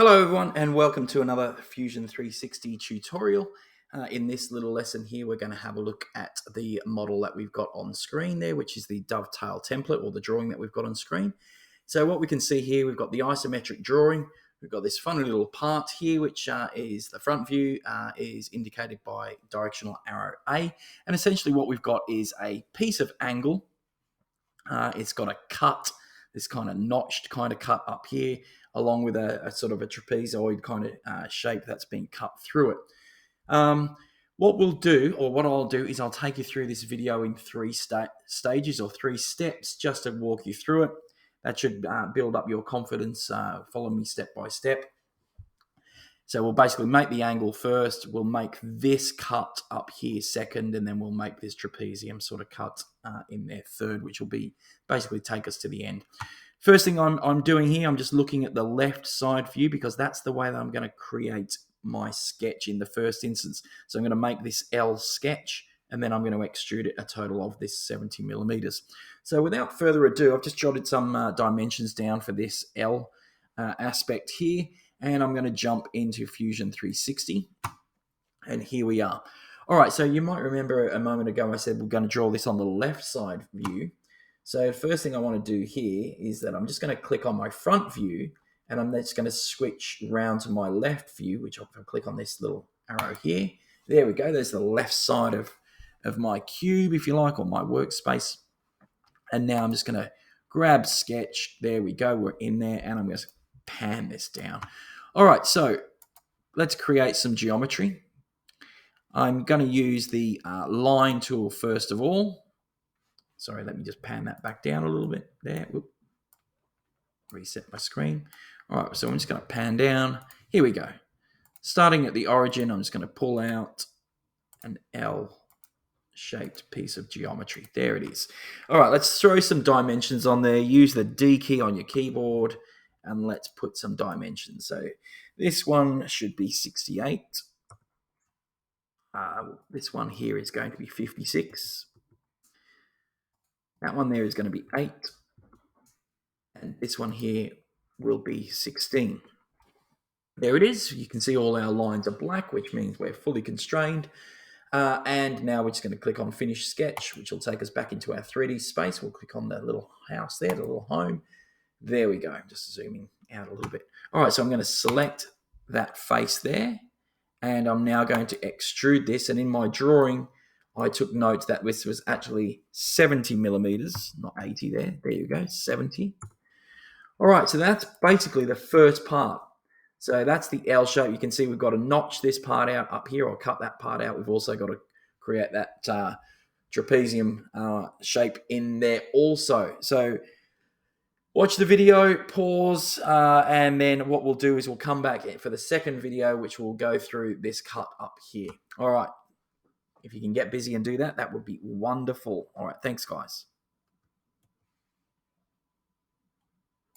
Hello everyone and welcome to another Fusion 360 tutorial. In this little lesson here we're going to have a look at the model that we've got on screen there, which is the Dovetail Template, or the drawing that we've got on screen. So what we can see here, we've got the isometric drawing. We've got this funny little part here which is the front view, is indicated by directional arrow A, and essentially what we've got is a piece of angle. It's got a cut, this kind of notched kind of cut up here, along with a sort of a trapezoid kind of shape that's been cut through it. What we'll do, or what I'll do, is I'll take you through this video in three stages or three steps just to walk you through it. That should build up your confidence. Follow me step by step. So we'll basically make the angle first, we'll make this cut up here second, and then we'll make this trapezium sort of cut in there third, which will be basically take us to the end. First thing I'm doing here, I'm just looking at the left side view because that's the way that I'm going to create my sketch in the first instance. So I'm going to make this L sketch, and then I'm going to extrude it a total of this 70 millimeters. So without further ado, I've just jotted some dimensions down for this L aspect here. And I'm going to jump into Fusion 360. And here we are. All right, so you might remember a moment ago I said we're going to draw this on the left side view. So the first thing I want to do here is that I'm just going to click on my front view, and I'm just going to switch round to my left view, which I'll click on this little arrow here. There we go. There's the left side of my cube, if you like, or my workspace. And now I'm just going to grab sketch. There we go. We're in there, and I'm going to pan this down. All right, so let's create some geometry. I'm going to use the line tool first of all. Sorry, let me just pan that back down a little bit there. Whoop. Reset my screen. All right, so I'm just going to pan down. Here we go. Starting at the origin, I'm just going to pull out an L-shaped piece of geometry. There it is. All right, let's throw some dimensions on there. Use the D key on your keyboard, and let's put some dimensions. So this one should be 68. This one here is going to be 56. That one there is going to be 8. And this one here will be 16. There it is. You can see all our lines are black, which means we're fully constrained. And now we're just going to click on Finish Sketch, which will take us back into our 3D space. We'll click on the little house there, the little home. There we go. Just zooming out a little bit. All right, so I'm going to select that face there, and I'm now going to extrude this. And in my drawing, I took note that this was actually 70 millimeters, not 80 there. There you go, 70. All right, so that's basically the first part. So that's the L shape. You can see we've got to notch this part out up here, or cut that part out. We've also got to create that trapezium shape in there also. So watch the video, pause, and then what we'll do is we'll come back for the second video, which will go through this cut up here. All right. If you can get busy and do that, that would be wonderful. All right. Thanks, guys.